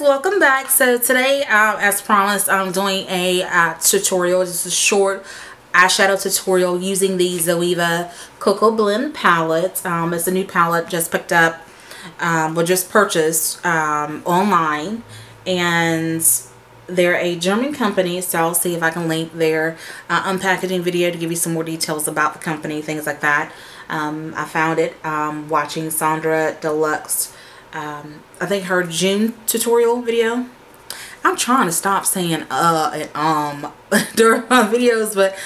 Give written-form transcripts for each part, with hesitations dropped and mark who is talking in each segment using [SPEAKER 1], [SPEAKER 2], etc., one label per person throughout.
[SPEAKER 1] Welcome back. So today, as promised, I'm doing a tutorial. Just a short eyeshadow tutorial using the Zoeva Cocoa Blend palette. It's a new palette just picked up, or just purchased online, and they're a German company, so I'll see if I can link their unpackaging video to give you some more details about the company, things like that. I found it watching sonjdradeluxes, I think her June tutorial video. I'm trying to stop saying and during my videos, but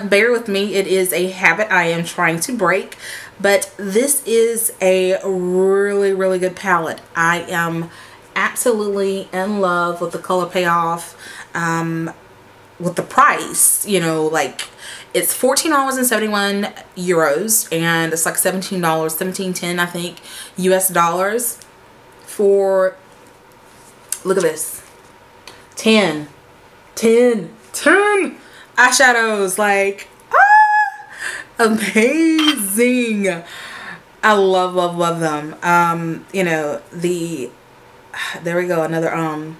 [SPEAKER 1] bear with me. It is a habit I am trying to break. But this is a really good palette. I am absolutely in love with the color payoff, with the price. You know, like, it's $14.71 euros, and it's like $17, $17.10 I think US dollars for, look at this, 10 eyeshadows. Like, amazing. I love them. You know, there we go, another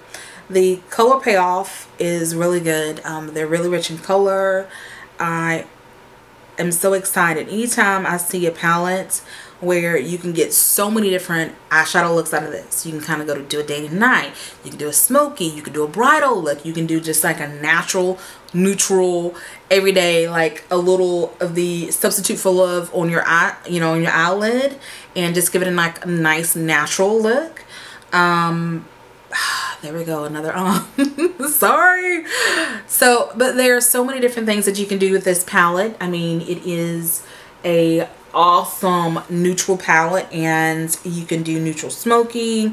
[SPEAKER 1] the color payoff is really good. They're really rich in color. I am so excited anytime I see a palette where you can get so many different eyeshadow looks out of this. You can kind of go to do a day and night. You can do a smoky. You can do a bridal look. You can do just like a natural, neutral, everyday, like a little of the substitute for love on your eye, you know, on your eyelid, and just give it like a nice natural look. There we go, another sorry. So, but there are so many different things that you can do with this palette. I mean, it is a awesome neutral palette, and you can do neutral smoky,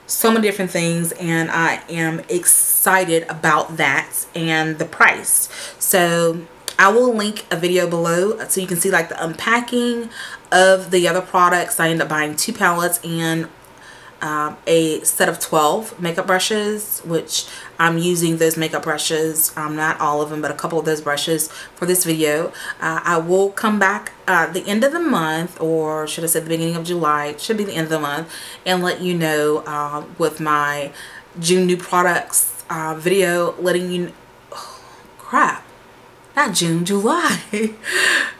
[SPEAKER 1] so many different things, and I am excited about that and the price. So I will link a video below so you can see like the unpacking of the other products. I ended up buying 2 palettes and a set of 12 makeup brushes, which I'm using those makeup brushes, not all of them, but a couple of those brushes for this video. I will come back the end of the month, or should I say the beginning of July, it should be the end of the month, and let you know with my June new products video, letting you know, oh, crap, not June, July.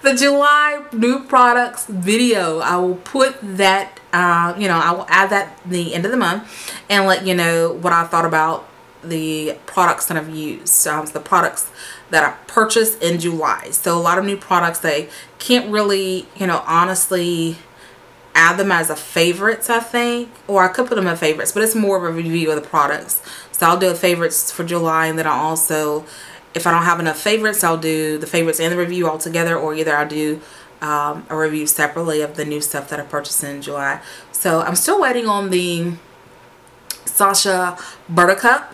[SPEAKER 1] The July new products video. I will put that, you know, I will add that the end of the month and let you know what I thought about the products that I've used. The products that I purchased in July. So a lot of new products, they can't really, you know, honestly add them as a favorites, I think. Or I could put them in favorites, but it's more of a review of the products. So I'll do a favorites for July, and then I'll also, if I don't have enough favorites, I'll do the favorites and the review all together, or either I'll do a review separately of the new stuff that I purchased in July. So I'm still waiting on the Sasha Buttercup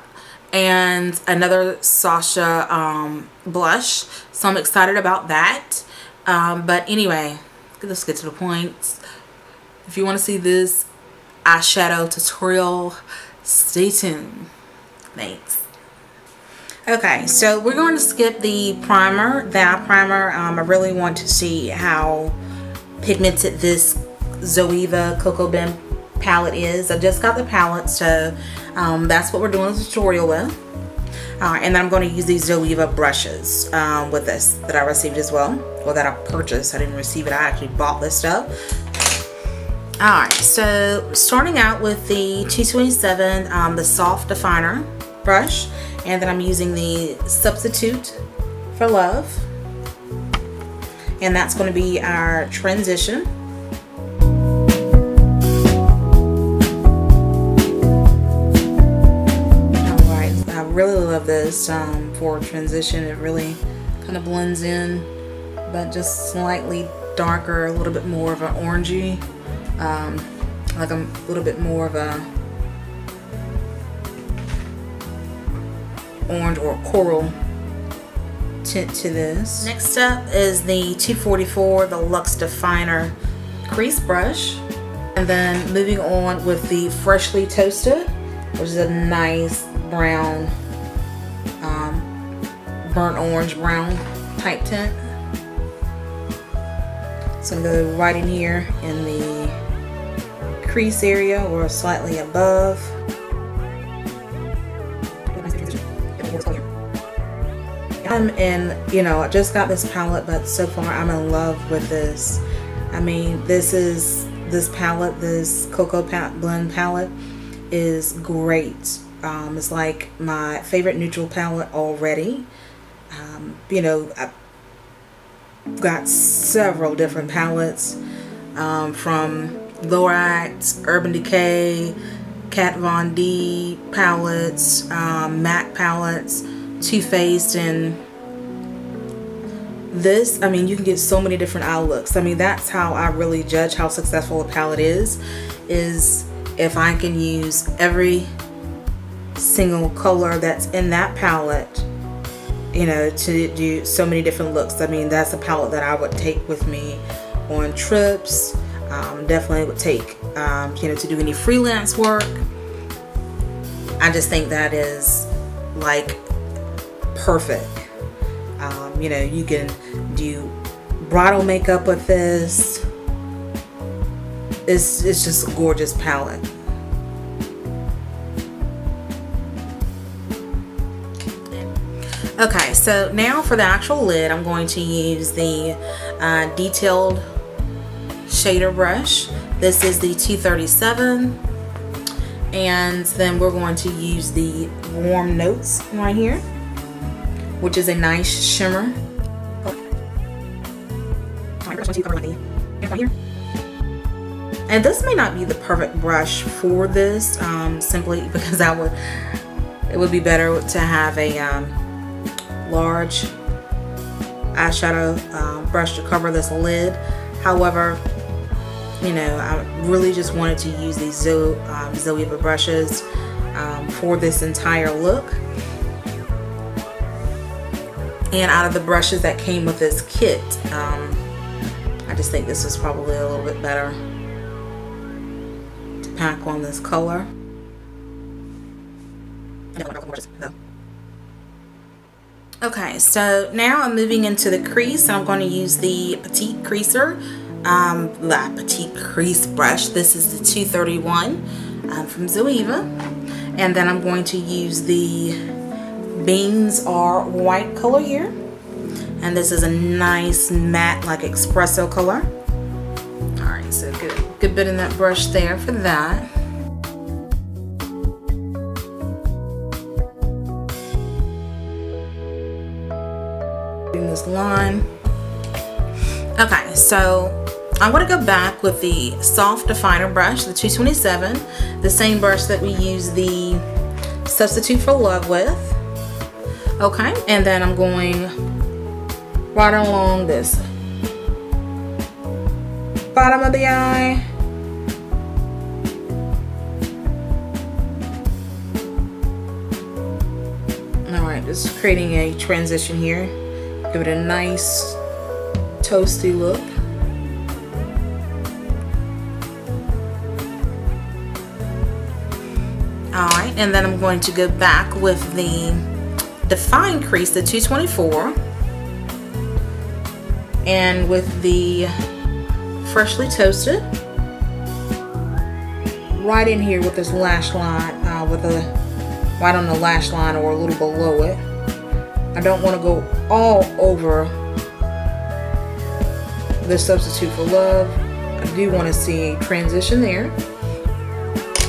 [SPEAKER 1] and another Sasha blush. So I'm excited about that. But anyway, let's get to the point. If you want to see this eyeshadow tutorial, stay tuned. Thanks. Okay, so we're going to skip the primer, the eye primer. I really want to see how pigmented this Zoeva Cocoa Blend palette is. I just got the palette, so that's what we're doing the tutorial with. And then I'm going to use these Zoeva brushes with this that I received as well, or that I purchased. I didn't receive it, I actually bought this stuff. Alright, so starting out with the 227, the soft definer brush. And then I'm using the substitute for love, and that's going to be our transition. Alright, I really love this for transition. It really kind of blends in, but just slightly darker, a little bit more of an orangey, like a little bit more of a orange or coral tint to this. Next up is the 244, the Luxe Definer crease brush, and then moving on with the Freshly Toasted, which is a nice brown burnt orange brown type tint. So I'm going to go right in here in the crease area or slightly above. And you know, I just got this palette, but so far I'm in love with this. I mean, this palette, this Cocoa Blend palette is great. It's like my favorite neutral palette already. You know, I've got several different palettes from Lorax, Urban Decay, Kat Von D palettes, MAC palettes, Too Faced, and this, I mean, you can get so many different eye looks. I mean, that's how I really judge how successful a palette is if I can use every single color that's in that palette, you know, to do so many different looks. I mean, that's a palette that I would take with me on trips. Definitely would take, you know, to do any freelance work. I just think that is like perfect. You know, you can do bridal makeup with this. It's just a gorgeous palette. Okay, so now for the actual lid, I'm going to use the detailed shader brush. This is the 237, and then we're going to use the Warm Notes right here, which is a nice shimmer. And this may not be the perfect brush for this, simply because it would be better to have a large eyeshadow brush to cover this lid. However, you know, I really just wanted to use these Zoeva brushes for this entire look. And out of the brushes that came with this kit, I just think this was probably a little bit better to pack on this color. Okay, so now I'm moving into the crease. I'm going to use the Petite Creaser, the Petite Crease brush. This is the 231 from Zoeva. And then I'm going to use the Beans Are White color here. And this is a nice matte, like espresso color. Alright, so good bit in that brush there for that. This line. Okay, so I'm going to go back with the soft definer brush, the 227, the same brush that we use the Substitute for Love with. Okay, and then I'm going right along this bottom of the eye. Alright, just creating a transition here. Give it a nice toasty look. Alright, and then I'm going to go back with the Define Crease, the 224, and with the Freshly Toasted right in here with this lash line, right on the lash line or a little below it. I don't want to go all over the Substitute for Love. I do want to see a transition there.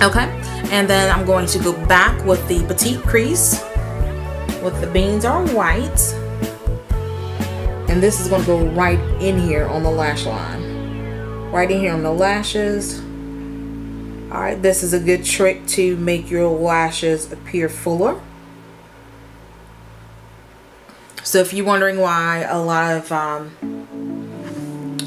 [SPEAKER 1] Okay, and then I'm going to go back with the Petite Crease with the Beans Are White, and this is going to go right in here on the lash line, right in here on the lashes. Alright, this is a good trick to make your lashes appear fuller. So if you're wondering why a lot of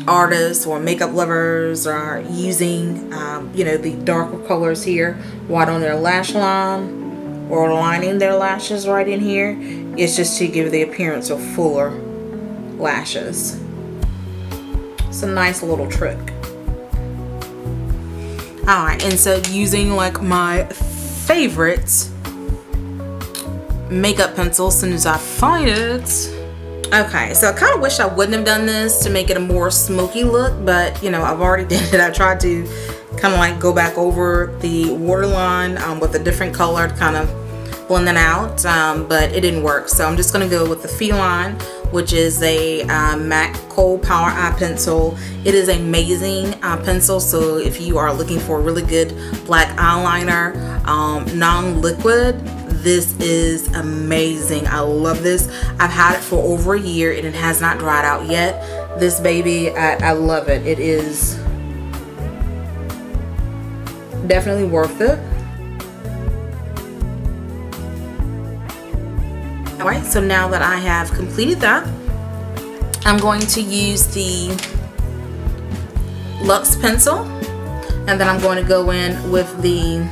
[SPEAKER 1] artists or makeup lovers are using you know, the darker colors here right on their lash line or lining their lashes right in here, it's just to give the appearance of fuller lashes. It's a nice little trick. Alright, and so using like my favorite makeup pencil as soon as I find it. Okay, so I kind of wish I wouldn't have done this to make it a more smoky look, but you know, I've already did it. I tried to kind of like go back over the waterline with a different color to kind of blend it out, but it didn't work. So I'm just going to go with the Feline, which is a MAC Kohl Power Eye Pencil. It is an amazing pencil, so if you are looking for a really good black eyeliner, non-liquid, this is amazing. I love this. I've had it for over a year and it has not dried out yet. This baby, I love it. It is definitely worth it. Alright, so now that I have completed that, I'm going to use the Luxe pencil, and then I'm going to go in with the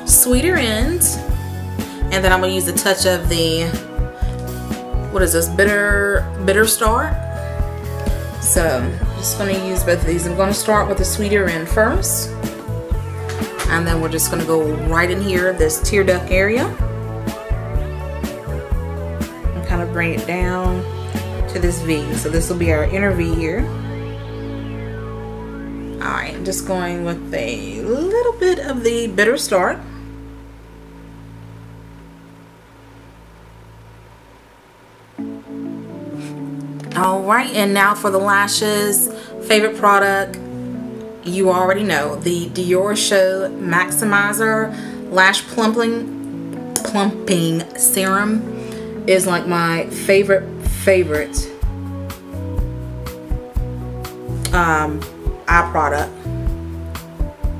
[SPEAKER 1] sweeter end, and then I'm going to use a touch of the, what is this, bitter star. So I'm just going to use both of these. I'm going to start with the sweeter end first, and then we're just going to go right in here, this tear duct area, and kind of bring it down to this V. So this will be our inner V here. Alright, I'm just going with a little bit of the bitter star. Alright, and now for the lashes. Favorite product, you already know, the Dior Show Maximizer Lash Plumping Serum is like my favorite eye product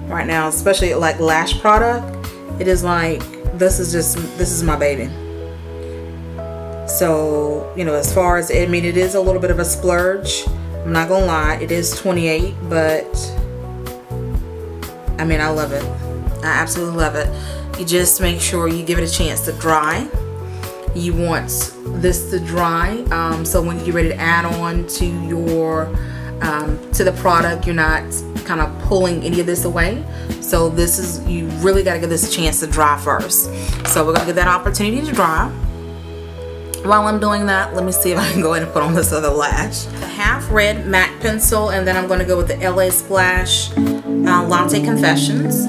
[SPEAKER 1] right now, especially like lash product. It is like, this is my baby. So, you know, as far as, I mean, it is a little bit of a splurge, I'm not gonna lie. It is $28, but I mean, I love it. I absolutely love it. You just make sure you give it a chance to dry. You want this to dry, so when you get ready to add on to your to the product, you're not kind of pulling any of this away. So this is, you really got to give this a chance to dry first. So we're gonna give that opportunity to dry. While I'm doing that, let me see if I can go ahead and put on this other lash. The half red MAC pencil, and then I'm going to go with the LA Splash Latte Confessions.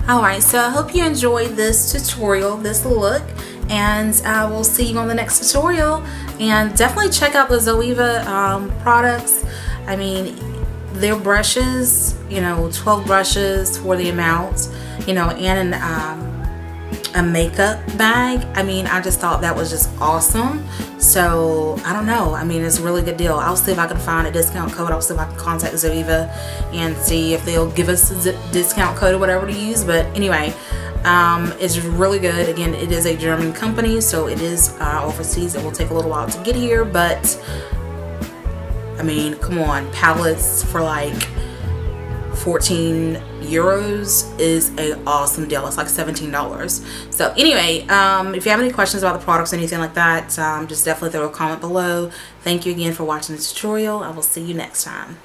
[SPEAKER 1] Alright, so I hope you enjoyed this tutorial, this look, and I will see you on the next tutorial. And definitely check out the Zoeva products. I mean, their brushes, you know, 12 brushes for the amount, you know, and a makeup bag. I mean, I just thought that was just awesome. So I don't know, I mean, it's a really good deal. I'll see if I can find a discount code. I'll see if I can contact Zoeva and see if they'll give us a discount code or whatever to use. But anyway, it's really good. Again, it is a German company, so it is overseas. It will take a little while to get here, but I mean, come on, palettes for like 14 euros is an awesome deal. It's like $17. So anyway, if you have any questions about the products or anything like that, just definitely throw a comment below. Thank you again for watching the tutorial. I will see you next time.